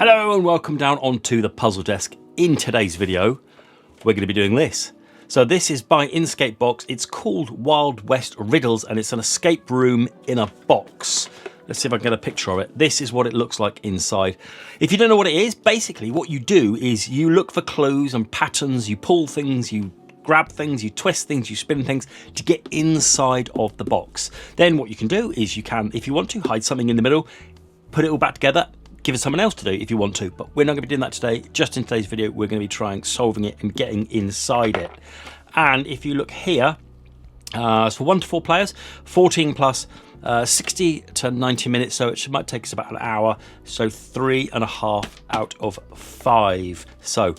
Hello and welcome down onto the puzzle desk. In today's video, we're going to be doing this. So this is by Inscape box. It's called Wild West Riddles and it's an escape room in a box. Let's see if I can get a picture of it. This is what it looks like inside. If you don't know what it is, basically what you do is you look for clues and patterns, you pull things, you grab things, you twist things, you spin things to get inside of the box. Then what you can do is you can, if you want to, hide something in the middle, put it all back together, give it someone else to do if you want to, but we're not going to be doing that today. Just in today's video, we're going to be trying solving it and getting inside it. And if you look here, it's for 1 to 4 players, 14 plus, 60 to 90 minutes, so it might take us about an hour, so 3.5 out of 5. So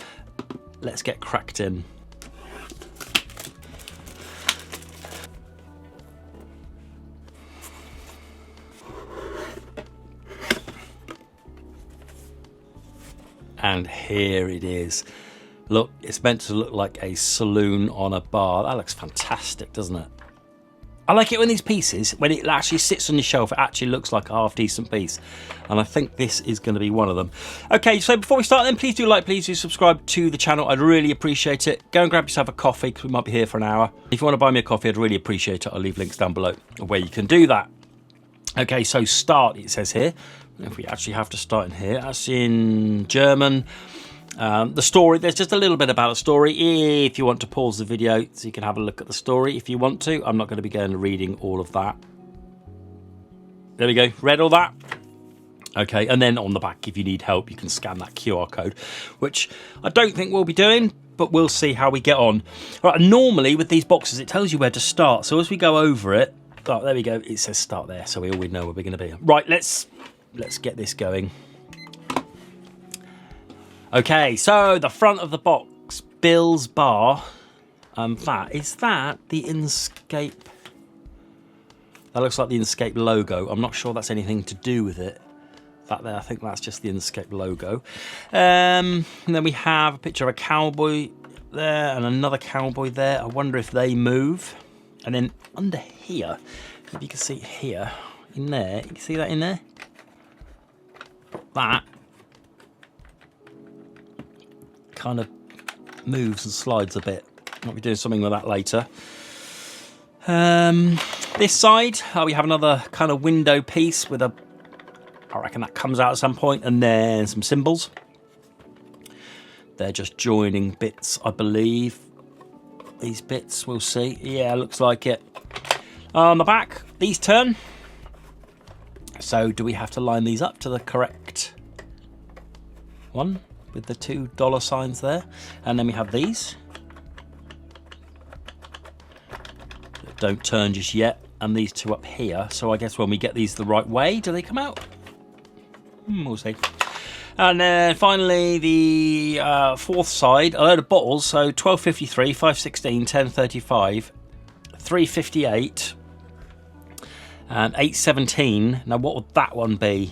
let's get cracked in. And here it is. Look, it's meant to look like a saloon on a bar. That looks fantastic, doesn't it? I like it when these pieces, when it actually sits on your shelf, it actually looks like a half decent piece. And I think this is going to be one of them. Okay, so before we start then, please do like, please do subscribe to the channel. I'd really appreciate it. Go and grab yourself a coffee because we might be here for an hour. If you want to buy me a coffee, I'd really appreciate it. I'll leave links down below where you can do that. Okay, so start, it says here. If we actually have to start in here, that's in German. The story, there's just a little bit about a story. If you want to pause the video so you can have a look at the story if you want to. I'm not going to be going and reading all of that. There we go, read all that. Okay, and then on the back, if you need help, you can scan that QR code, which I don't think we'll be doing, but we'll see how we get on. All right, normally with these boxes, it tells you where to start. So as we go over it, oh, there we go, it says start there, so we always know where we're going to be. Right, let's get this going. Okay, so the front of the box, Bill's Bar. Is that the Inscape? That looks like the Inscape logo. I'm not sure that's anything to do with it. That there, I think that's just the Inscape logo. And then we have a picture of a cowboy there and another cowboy there. I wonder if they move. And then under here, if you can see here, in there, you can see that in there? That kind of moves and slides a bit. Might be doing something with that later. This side, we have another kind of window piece with a, I reckon that comes out at some point, and then some symbols. They're just joining bits, I believe. These bits, we'll see. Yeah, looks like it. On the back, these turn. So do we have to line these up to the correct one with the $2 signs there? And then we have these. Don't turn just yet. And these two up here. So I guess when we get these the right way, do they come out? We'll see. And then finally the fourth side, a load of bottles. So 12.53, 5.16, 10.35, 3.58. And 8.17. Now, what would that one be?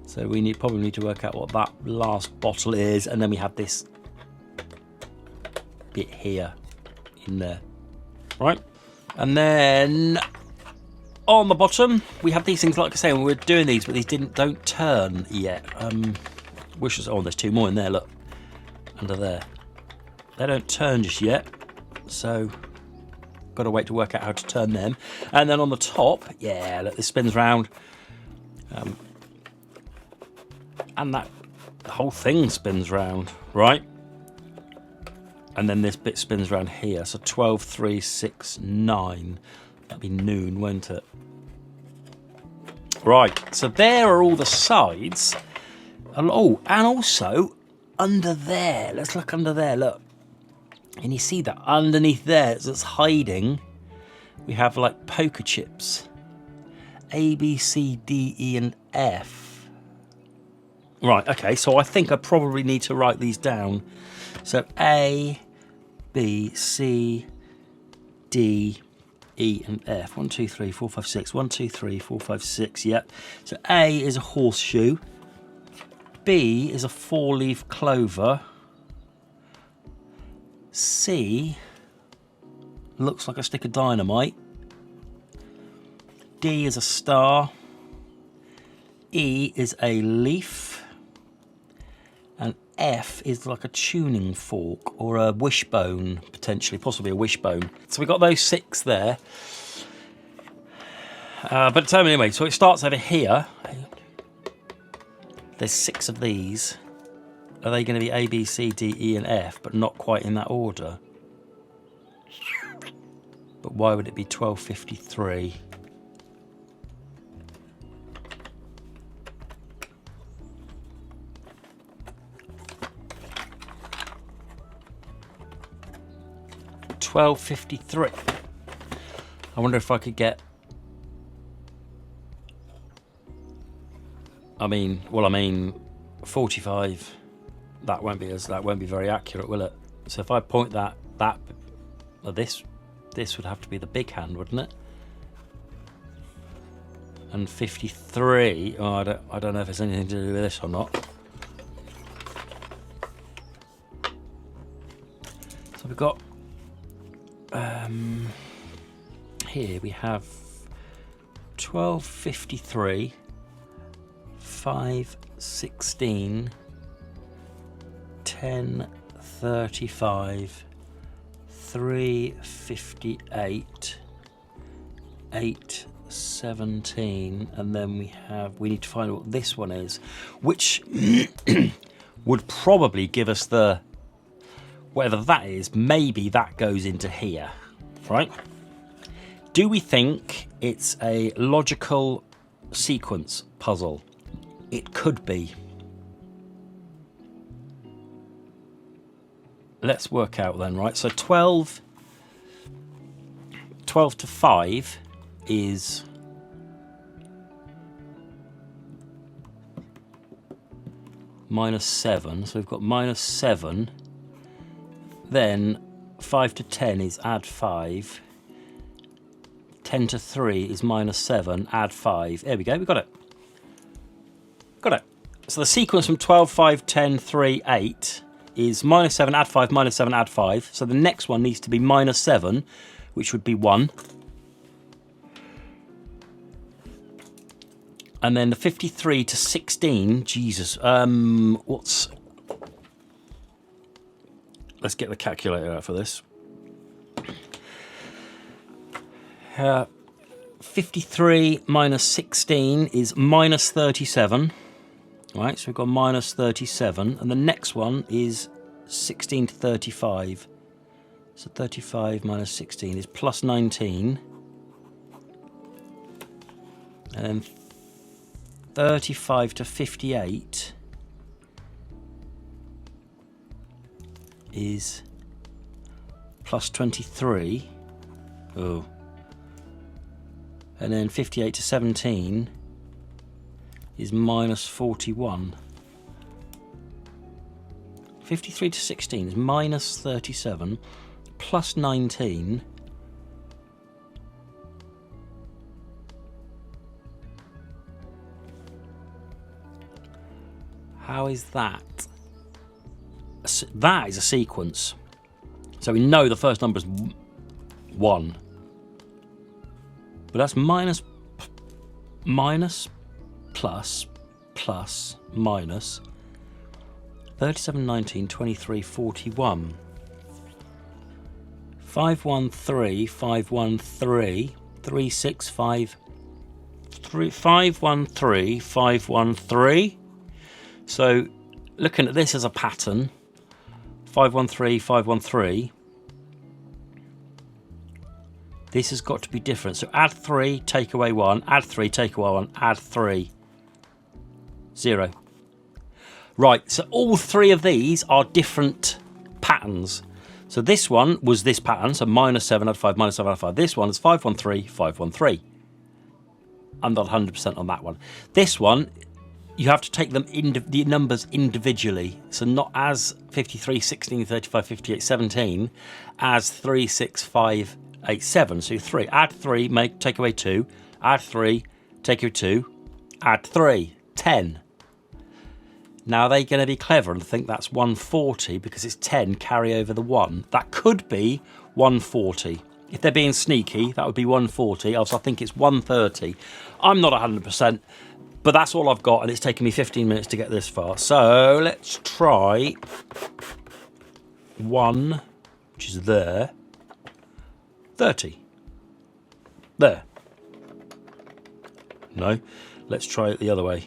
So we probably need to work out what that last bottle is, and then we have this bit here in there, right? And then on the bottom we have these things. Like I say, when we're doing these, but these don't turn yet. Oh, there's 2 more in there. Look, under there. They don't turn just yet, so. Got to wait to work out how to turn them. And then on the top, yeah, look, this spins round. And the whole thing spins round, right? And then this bit spins round here. So 12, 3, 6, 9. That'd be noon, won't it? Right, so there are all the sides. Oh, and also under there. Let's look under there, look. And you see that underneath there, that's hiding, we have like poker chips. A, B, C, D, E, and F. Right, okay, so I think I probably need to write these down. So A, B, C, D, E, and F. 1, 2, 3, 4, 5, 6. 1, 2, 3, 4, 5, 6, yep. So A is a horseshoe. B is a 4-leaf clover. C looks like a stick of dynamite. D is a star. E is a leaf, and F is like a tuning fork or a wishbone, potentially, possibly a wishbone. So we've got those 6 there. But anyway, so it starts over here. There's 6 of these. Are they going to be A, B, C, D, E, and F, but not quite in that order? But why would it be 1253? $12.53. I wonder if I could get. I mean, 45. That won't be very accurate, will it? So if I point this would have to be the big hand, wouldn't it? And 53. Oh, I don't know if it's anything to do with this or not. So we've got here we have 1253, 516, 1035, 358, 817, and then we need to find what this one is, which would probably give us the, whatever that is, maybe that goes into here, right? Do we think it's a logical sequence puzzle? It could be. Let's work out then, right? So 12 to 5 is -7. So we've got -7. Then 5 to 10 is add 5. 10 to 3 is -7, add 5. There we go, we got it. Got it. So the sequence from 12, 5, 10, 3, 8 is -7, add 5, -7, add 5. So the next one needs to be -7, which would be 1. And then the 53 to 16, Jesus, let's get the calculator out for this. 53 minus 16 is -37. Right, so we've got -37, and the next one is 16 to 35. So 35 minus 16 is +19. And then 35 to 58 is +23. Oh. And then 58 to 17 is -41. 53 to 16 is -37 +19. How is that? That is a sequence. So we know the first number is 1. But that's minus, plus, minus. 37, 19, 23, 41. 513, 513, 365, 513, 513. So looking at this as a pattern, 513, 513. This has got to be different. So add 3, take away 1, add 3, take away 1, add 3. 0. Right, so all 3 of these are different patterns. So this one was this pattern, so -7, add 5, -7, add 5. This one is 513, 513. I'm not 100% on that one. This one, you have to take them the numbers individually. So not as 53, 16, 35, 58, 17, as 3, 6, 5, 8, 7. So 3. Add 3, take away 2. Add 3, take away 2. Add 3, 10. Now, are they going to be clever and think that's 140 because it's 10 carry over the 1? That could be 140. If they're being sneaky, that would be 140. Else I think it's 130. I'm not 100%. But that's all I've got, and it's taken me 15 minutes to get this far. So let's try 1, which is there, 30. There. No. Let's try it the other way.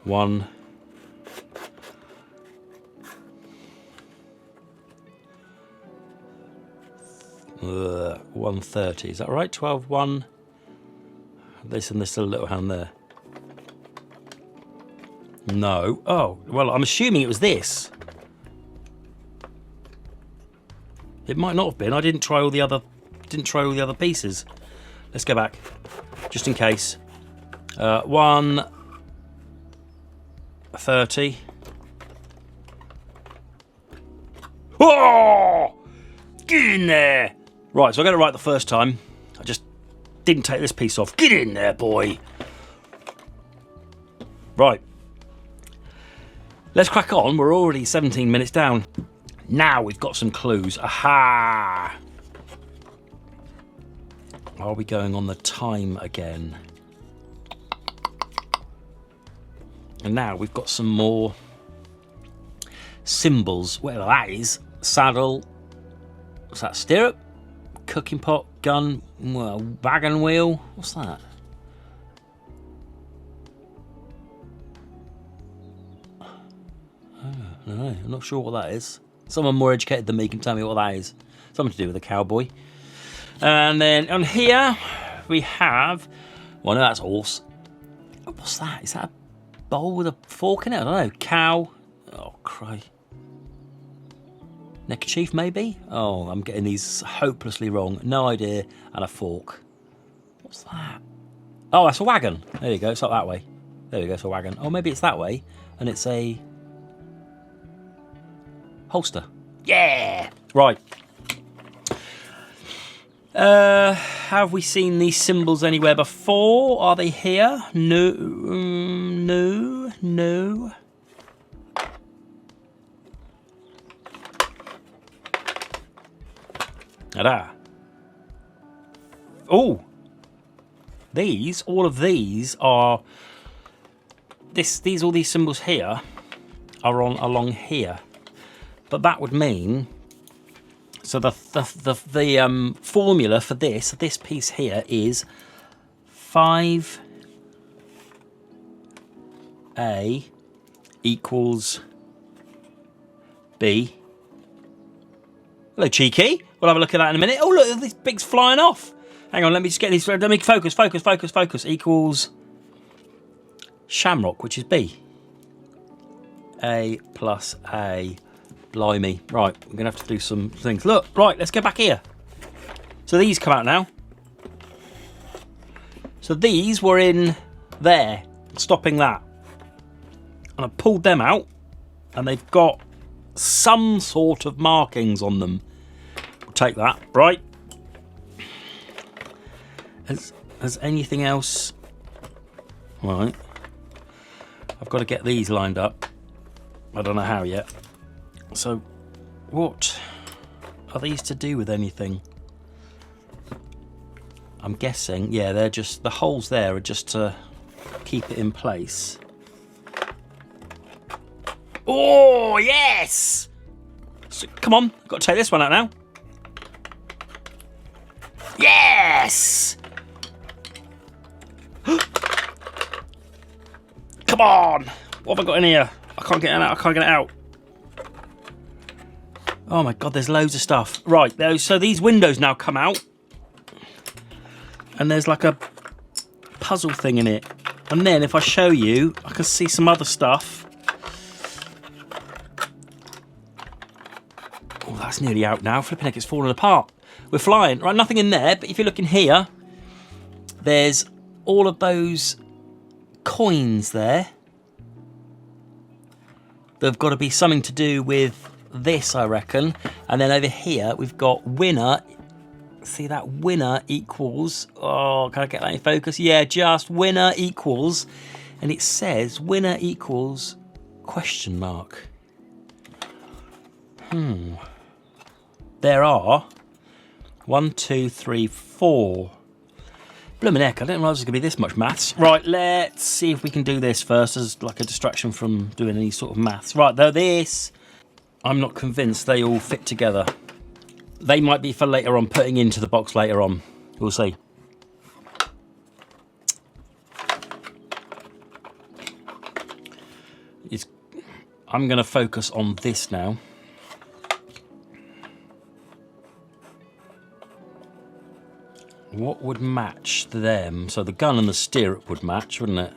1. 130. Is that right? 12, 1. This and this little hand there. No. Oh, well, I'm assuming it was this. It might not have been. I didn't try all the other pieces. Let's go back, just in case. 130. Oh! Get in there! Right, so I got it right the first time. I just didn't take this piece off. Get in there, boy! Right. Let's crack on. We're already 17 minutes down. Now we've got some clues. Aha! Are we going on the time again? And now we've got some more symbols. Whatever that is. Saddle. What's that? Stirrup? Cooking pot? Gun? Well, wagon wheel? What's that? No, I'm not sure what that is. Someone more educated than me can tell me what that is. Something to do with a cowboy. And then on here we have, well, no, that's horse. What's that? Is that a bowl with a fork in it? I don't know. Cow. Oh, cry. Neckerchief, maybe? Oh, I'm getting these hopelessly wrong. No idea. And a fork. What's that? Oh, that's a wagon. There you go. It's up that way. There we go. It's a wagon. Oh, maybe it's that way. And it's a holster. Yeah! Right. Have we seen these symbols anywhere before? Are they here? No. No. No. Ta-da. Oh! All of these are... all these symbols here are along here. But that would mean, so the formula for this piece here is 5A equals B. Hello, cheeky. We'll have a look at that in a minute. Oh, look, this big's flying off. Hang on, let me just get these. Let me focus. Equals shamrock, which is B. A plus A. Blimey. Right, we're going to have to do some things. Look, right, let's go back here. So these come out now. So these were in there, stopping that. And I pulled them out, and they've got some sort of markings on them. We'll take that, right? Has anything else? Right. I've got to get these lined up. I don't know how yet. So, what are these to do with anything? I'm guessing, yeah, they're just, the holes there are just to keep it in place. Oh, yes! So, come on, I've got to take this one out now. Yes! Come on! What have I got in here? I can't get it out. Oh my God, there's loads of stuff. Right, so these windows now come out. And there's like a puzzle thing in it. And then if I show you, I can see some other stuff. Oh, that's nearly out now. Flipping heck, it's falling apart. We're flying. Right, nothing in there, but if you look in here, there's all of those coins there. They've got to be something to do with this, I reckon. And then over here we've got winner. See that? Winner equals, oh, can I get that in focus? Yeah, just winner equals, and it says winner equals question mark. There are 1, 2, 3, 4 Blooming heck, I didn't realise it was going to be this much maths. Right, let's see if we can do this first as like a distraction from doing any sort of maths. Right, though this, I'm not convinced they all fit together. They might be for later on, putting into the box later on. We'll see. I'm going to focus on this now. What would match them? So the gun and the stirrup would match, wouldn't it?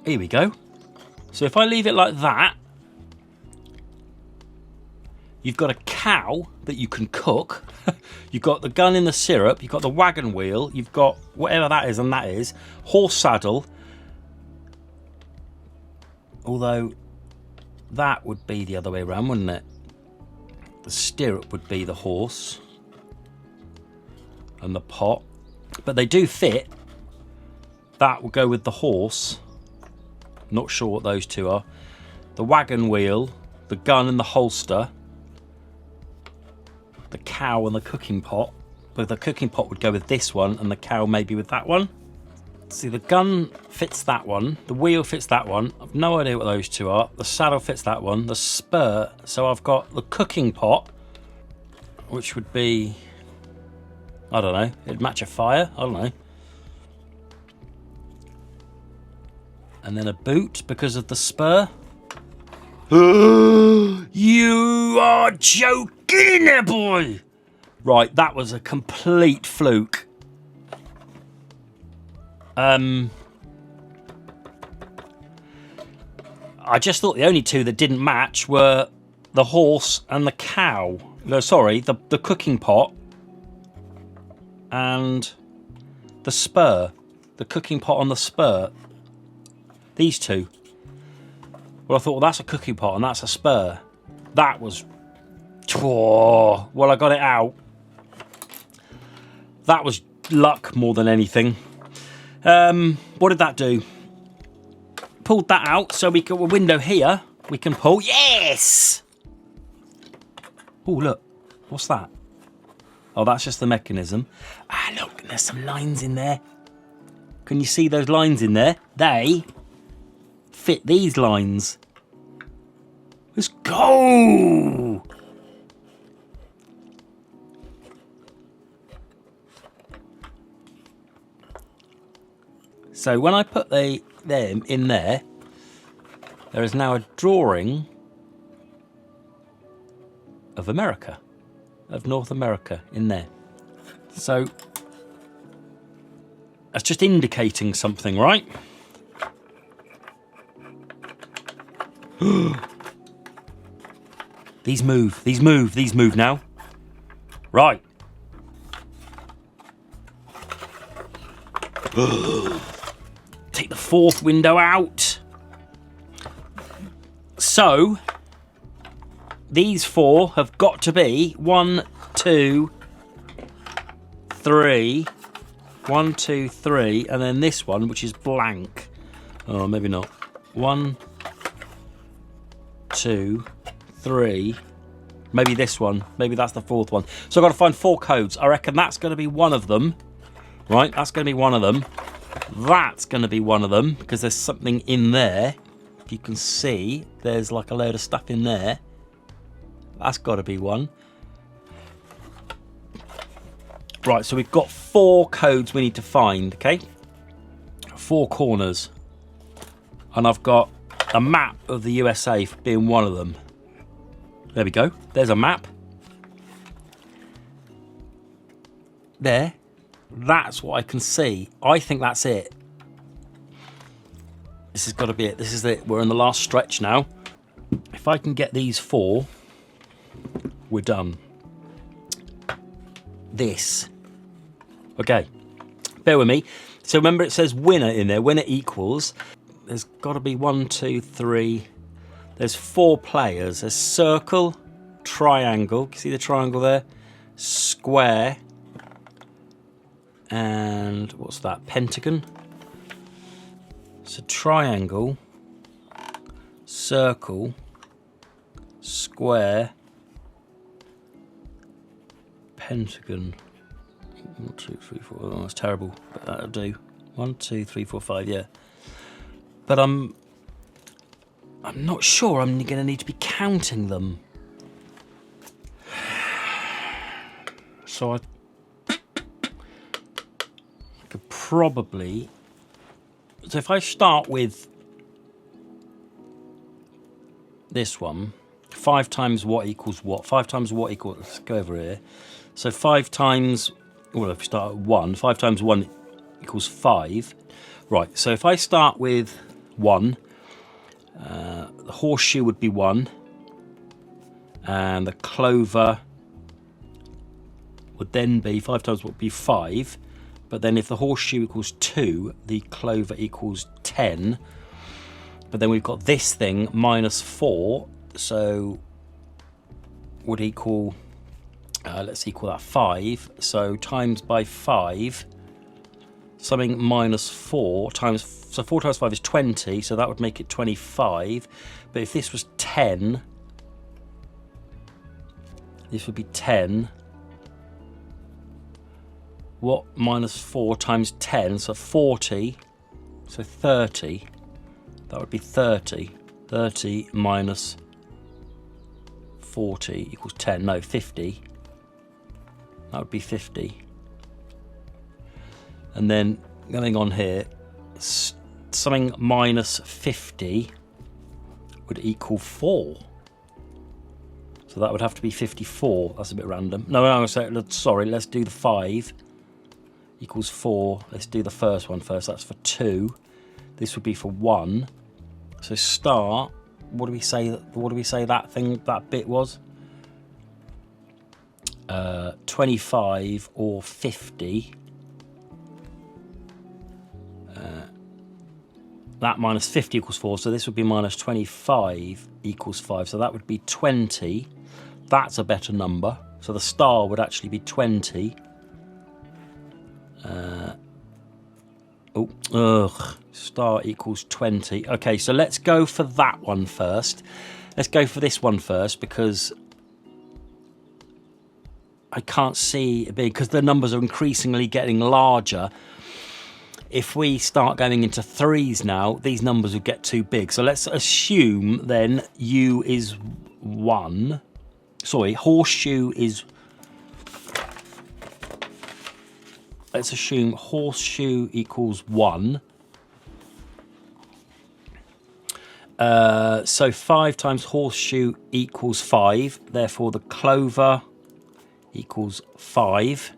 Here we go. So if I leave it like that, you've got a cow that you can cook. You've got the gun in the syrup. You've got the wagon wheel. You've got whatever that is, and that is. Horse saddle. Although that would be the other way around, wouldn't it? The stirrup would be the horse and the pot. But they do fit. That will go with the horse. Not sure what those two are. The wagon wheel, the gun and the holster, the cow and the cooking pot. But the cooking pot would go with this one and the cow maybe with that one. See, the gun fits that one, the wheel fits that one. I've no idea what those two are. The saddle fits that one, the spur. So I've got the cooking pot, which would be, I don't know, it'd match a fire, I don't know. And then a boot because of the spur. You are joking there, boy! Right, that was a complete fluke. I just thought the only two that didn't match were the horse and the cow. No, sorry, the cooking pot and the spur. The cooking pot on the spur. These two. Well, I thought, well, that's a cooking pot and that's a spur. That was... Oh, well, I got it out. That was luck more than anything. What did that do? Pulled that out, so we got a window here. We can pull. Yes! Oh, look. What's that? Oh, that's just the mechanism. Ah, look, there's some lines in there. Can you see those lines in there? They fit these lines. Let's go! So when I put them in there, there is now a drawing of America, of North America in there. So that's just indicating something, right? These move now. Right. Take the fourth window out. So these four have got to be 1, 2, 3. 1, 2, 3, and then this one, which is blank. Oh, maybe not. 1, 2, 3. Maybe this one. Maybe that's the fourth one. So I've got to find 4 codes. I reckon that's going to be one of them. Right, that's going to be one of them. That's going to be one of them, because there's something in there. If you can see, there's like a load of stuff in there. That's got to be one. Right, so we've got 4 codes we need to find, okay? 4 corners. And I've got a map of the USA for being one of them. There we go. There's a map. There. That's what I can see. I think that's it. This has got to be it. This is it. We're in the last stretch now. If I can get these 4, we're done. This. Okay. Bear with me. So remember it says winner in there. Winner equals. There's got to be 1, 2, 3. There's 4 players. There's circle, triangle. Can you see the triangle there? Square. And what's that? Pentagon. So triangle, circle, square, pentagon. 1, 2, 3, 4. Oh, that's terrible, but that'll do. 1, 2, 3, 4, 5. Yeah, but I'm not sure I'm going to need to be counting them. So I could probably. So if I start with this one, 5 times what equals what? 5 times what equals. Let's go over here. So 5 times. Well, if we start at 1, 5 times 1 equals 5. Right. So if I start with 1, the horseshoe would be 1, and the clover would then be 5 times what would be 5. But then if the horseshoe equals 2, the clover equals 10. But then we've got this thing minus 4, so would equal, let's equal that 5. So times by 5, something minus 4 times, so 4 times 5 is 20, so that would make it 25. But if this was 10, this would be 10. What minus 4 times 10, so 40, so 30, that would be 30. 30 minus 40 equals 10, no, 50. That would be 50. And then going on here, something minus 50 would equal 4. So that would have to be 54. That's a bit random. No, sorry, let's do the 5 equals 4. Let's do the first one first. That's for 2. This would be for 1. So start. What do we say that bit was? 25 or 50. That minus 50 equals 4. So this would be minus 25 equals 5. So that would be 20. That's a better number. So the star would actually be 20. Star equals 20. Okay, so let's go for that one first. Let's go for this one first because I can't see it big because the numbers are increasingly getting larger. If we start going into 3s now, these numbers would get too big. So let's assume then U is 1. Sorry, horseshoe is. Let's assume horseshoe equals 1. So 5 times horseshoe equals 5. Therefore, the clover equals 5.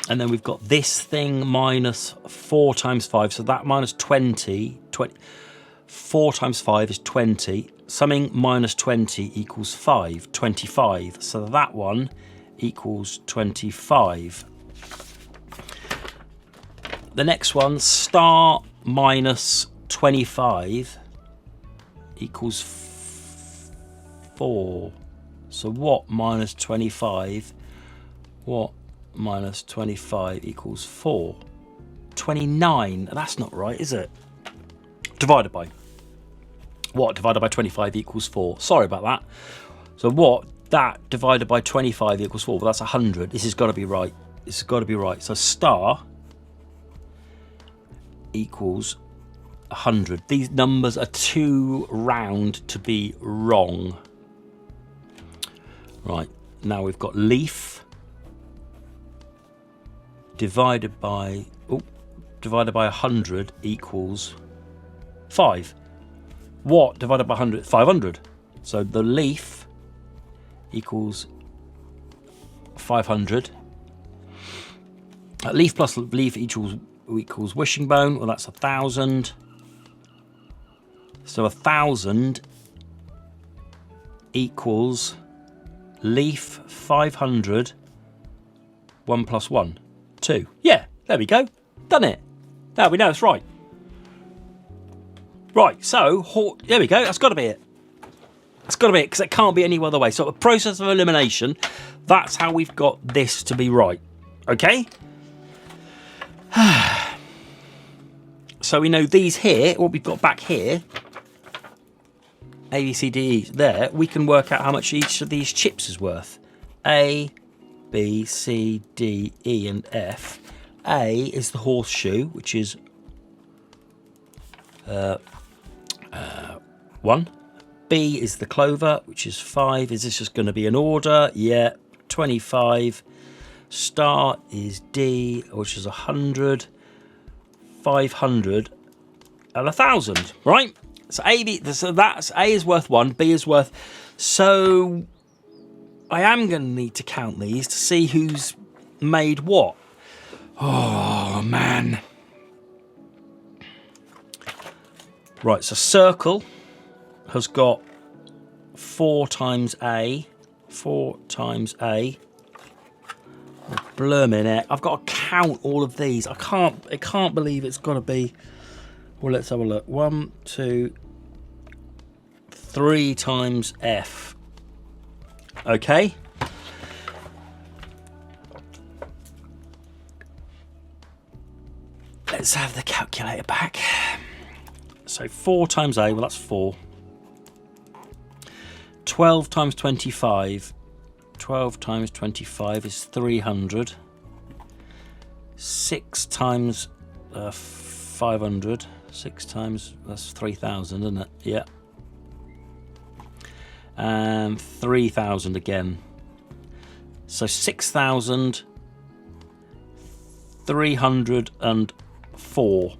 And then we've got this thing minus 4 times 5. So that minus 20. 4 times 5 is 20. Something minus 20 equals 5. 25. So that one equals 25. The next one, star minus 25 equals 4. So what minus 25? What minus 25 equals 4? 29. That's not right, is it? Divided by. What divided by 25 equals 4? Sorry about that. So what? That divided by 25 equals 4. Well, that's 100. This has got to be right. This has got to be right. So star equals 100. These numbers are too round to be wrong. Right. Now we've got leaf divided by 100 equals 5. What divided by 100? 500. So the leaf equals 500. Leaf plus leaf equals wishing bone. Well, that's 1,000. So 1,000 equals leaf 500. 1 plus 1, 2. Yeah, there we go. Done it. Now we know it's right. Right, so there we go. That's got to be it. That's got to be it because it can't be any other way. So a process of elimination, that's how we've got this to be right. Okay? So we know these here, what we've got back here, A, B, C, D, E, there, we can work out how much each of these chips is worth. A, B, C, D, E, and F. A is the horseshoe, which is 1. B is the clover, which is 5. Is this just going to be an order? Yeah, 25. Star is D, which is 100, 500, and 1,000. Right? So that's A is worth 1, B is worth. So I am going to need to count these to see who's made what. Oh man. Right, so circle has got 4 times A. 4 times A. Oh, blooming it. I've got to count all of these. I can't believe it's got to be. Well, let's have a look. 1, 2, 3 times F. Okay. Let's have the calculator back. So 4 times A, well that's 4. 12 times 25. 12 times 25 is 300. 6 times 500. 6 times, that's 3,000, isn't it? Yeah. And 3,000 again. So 6,304.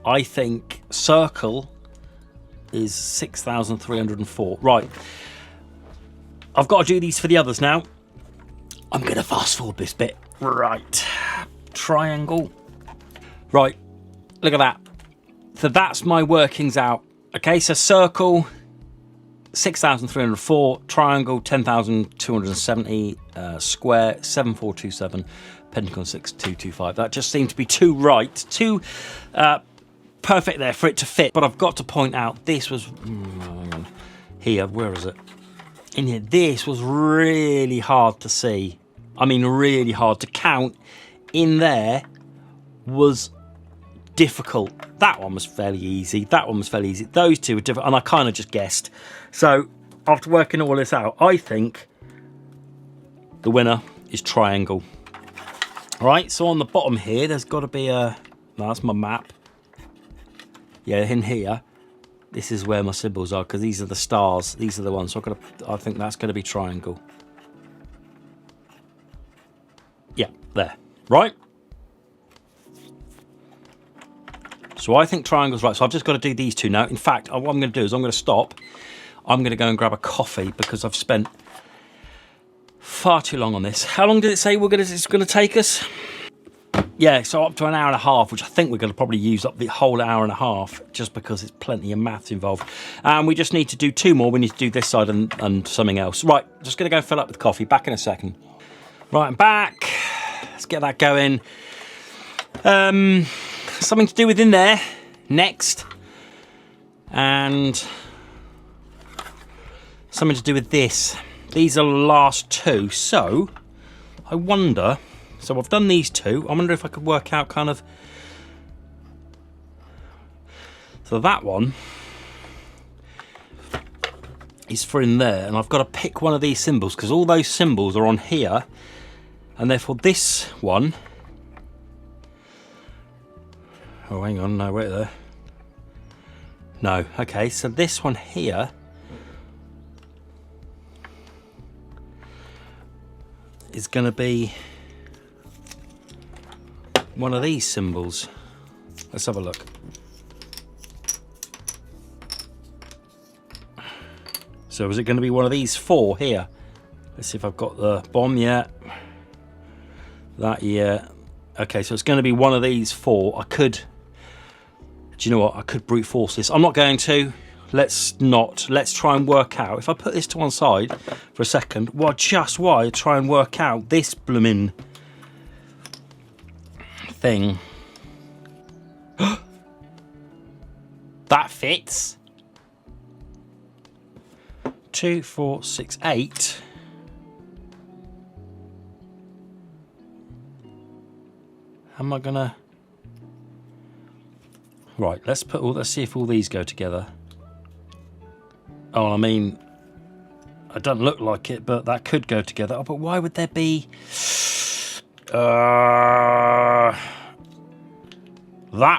I think circle is 6,304. Right. I've got to do these for the others now. I'm going to fast forward this bit. Right. Triangle. Right. Look at that. So that's my workings out. Okay, so circle 6,304, triangle 10,270, square 7,427, pentagon 6,225. That just seemed to be too right, too perfect there for it to fit. But I've got to point out this was hang on. Here, where is it? In here, this was really hard to see. I mean, really hard to count. In there was difficult. That one was fairly easy. That one was fairly easy. Those two were different, and I kind of just guessed. So after working all this out, I think the winner is triangle. All right. So on the bottom here, there's got to be a. No, that's my map. Yeah, in here, this is where my symbols are because these are the stars. These are the ones. So I think that's going to be triangle. Yeah, there. Right. So I think triangle's right. So I've just got to do these two now. In fact, what I'm going to do is I'm going to stop. I'm going to go and grab a coffee because I've spent far too long on this. How long did it say it's going to take us? Yeah, so up to an hour and a half, which I think we're going to probably use up the whole hour and a half just because there's plenty of maths involved. And we just need to do 2 more. We need to do this side and something else. Right, just going to go and fill up with coffee. Back in a second. Right, I'm back. Let's get that going. Something to do with in there next. And something to do with this. These are the last 2. So, I wonder... So I've done these 2. I wonder if I could work out kind of... So that one is for in there. And I've got to pick one of these symbols because all those symbols are on here. And therefore this one... Oh, hang on. No, wait there. No. Okay, so this one here... is going to be... one of these symbols. Let's have a look. So is it going to be one of these 4 here? Let's see if I've got the bomb yet. That, yeah. Okay, so it's going to be one of these 4. I could... Do you know what? I could brute force this. I'm not going to. Let's not. Let's try and work out. If I put this to one side for a second, well, just why try and work out this blooming... thing. That fits. 2, 4, 6, 8. Am I gonna... Right, let's see if all these go together. Oh, I mean... It doesn't look like it, but that could go together. Oh, but why would there be... that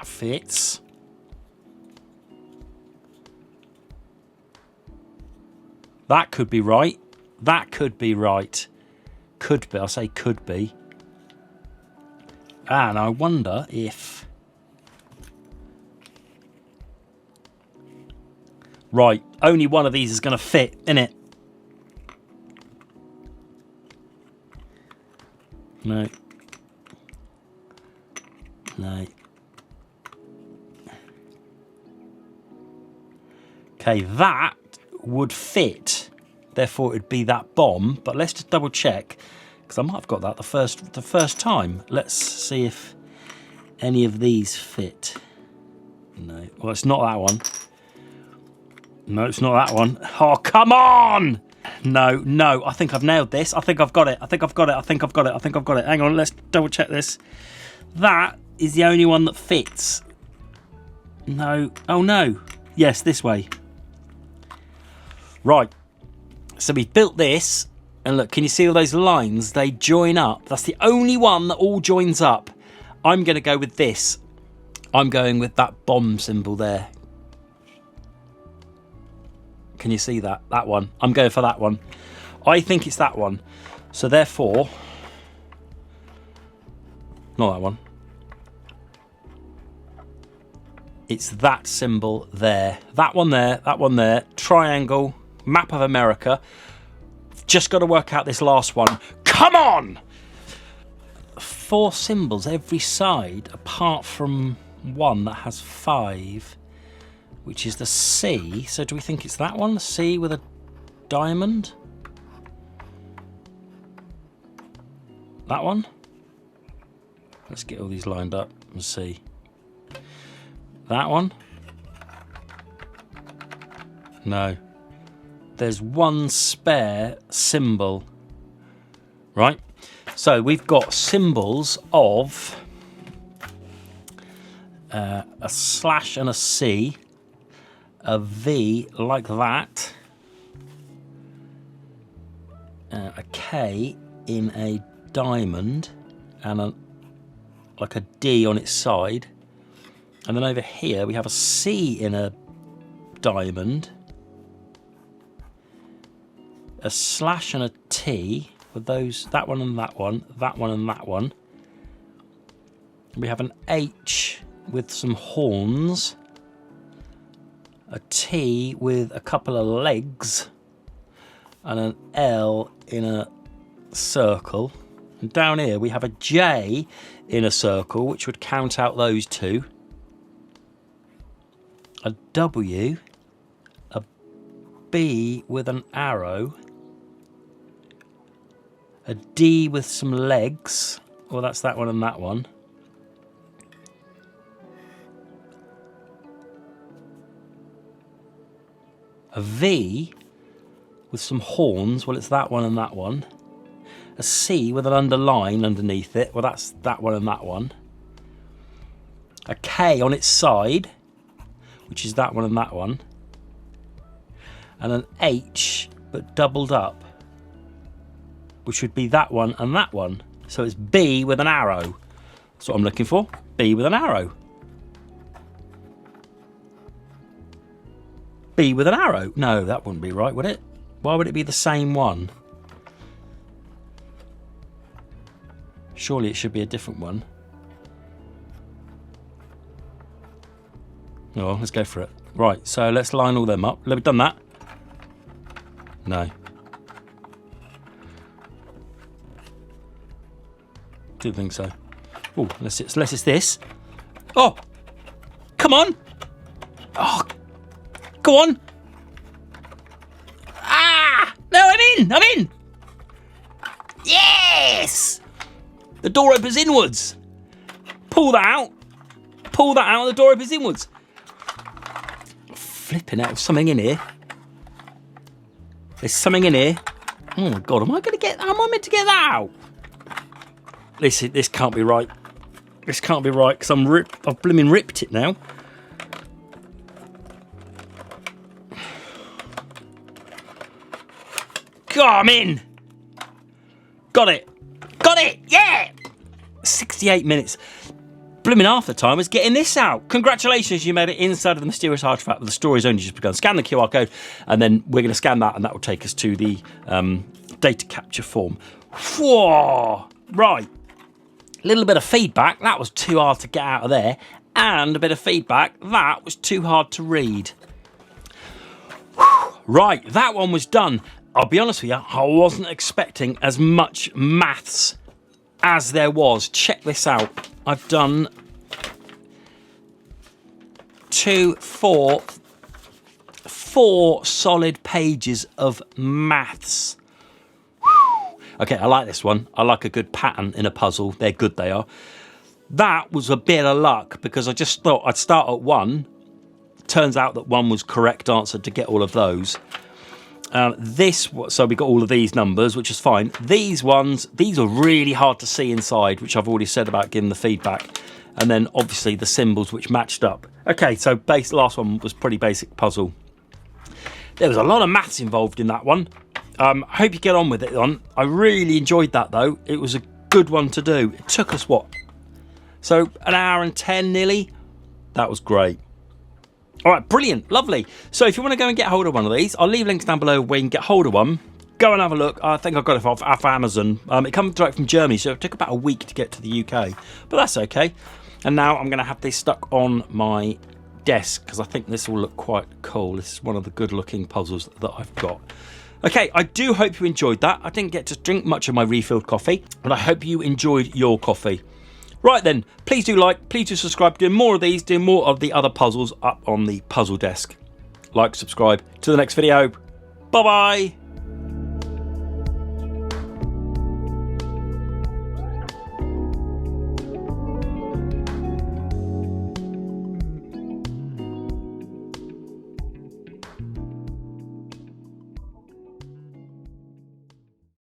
fits. That could be right. That could be right. Could be. I'll say could be. And I wonder if... Right. Only one of these is going to fit, innit? No. No. Okay, that would fit. Therefore, it'd be that bomb. But let's just double check, because I might have got that the first time. Let's see if any of these fit. No. Well, it's not that one. No, it's not that one. Oh, come on! No, no. I think I've nailed this. I think I've got it. I think I've got it. I think I've got it. I think I've got it. Hang on, let's double check this. That is the only one that fits. No. Oh, no. Yes, this way. Right. So we built this. And look, can you see all those lines? They join up. That's the only one that all joins up. I'm going to go with this. I'm going with that bomb symbol there. Can you see that? That one. I'm going for that one. I think it's that one. So therefore... Not that one. It's that symbol there. That one there. That one there. Triangle. Map of America. Just got to work out this last one. Come on! 4 symbols every side, apart from one that has 5, which is the C. So do we think it's that one? The C with a diamond? That one? Let's get all these lined up and see. That one? No. There's one spare symbol. Right? So we've got symbols of a slash and a C, a V like that, a K in a diamond, and like a D on its side. And then over here we have a C in a diamond, a slash and a T with those, that one and that one, that one and that one. We have an H with some horns, a T with a couple of legs, and an L in a circle. And down here we have a J in a circle, which would count out those two. A W, a B with an arrow, a D with some legs. Well, that's that one and that one. A V with some horns. Well, it's that one and that one. A C with an underline underneath it. Well, that's that one and that one. A K on its side, which is that one and that one. And an H, but doubled up, which would be that one and that one. So it's B with an arrow. That's what I'm looking for. B with an arrow. B with an arrow. No, that wouldn't be right, would it? Why would it be the same one? Surely it should be a different one. Oh, let's go for it. Right, so let's line all them up. Have we done that? No. Didn't think so. Oh, unless it's this. Oh, come on. Oh, go on. Ah, no, I'm in. Yes. The door opens inwards. Pull that out. Pull that out. The door opens inwards. Flipping out. There's something in here. There's something in here. Oh my God, am I meant to get that out? Listen, this can't be right. This can't be right because I've blooming ripped it now. I'm in. Got it. Got it. Yeah. 68 minutes. Blooming half the time was getting this out. Congratulations, you made it inside of the mysterious artifact, but the story's only just begun. Scan the QR code, and then we're going to scan that, and that will take us to the data capture form. Whoa! Right. A little bit of feedback. That was too hard to get out of there. And a bit of feedback. That was too hard to read. Whew. Right, that one was done. I'll be honest with you, I wasn't expecting as much maths as there was. Check this out. I've done 4 solid pages of maths. Whew. Okay, I like this one. I like a good pattern in a puzzle. They're good, they are. That was a bit of luck because I just thought I'd start at 1. Turns out that 1 was correct answer to get all of those. So we got all of these numbers, which is fine. These ones, these are really hard to see inside, which I've already said about giving the feedback. And then obviously the symbols which matched up. Okay, so last one was pretty basic puzzle. There was a lot of maths involved in that one. Hope you get on with it on. I really enjoyed that though. It was a good one to do. It took us what? So an hour and 10 nearly. That was great. All right, brilliant, lovely. So if you want to go and get hold of one of these, I'll leave links down below where you can get hold of one. Go and have a look. I think I got it off Amazon. It comes direct from Germany, so it took about a week to get to the UK. But that's okay. And now I'm going to have this stuck on my desk because I think this will look quite cool. This is one of the good-looking puzzles that I've got. Okay, I do hope you enjoyed that. I didn't get to drink much of my refilled coffee, but I hope you enjoyed your coffee. Right then, please do like, please do subscribe, doing more of these, doing more of the other puzzles up on the puzzle desk. Like, subscribe. To the next video. Bye-bye.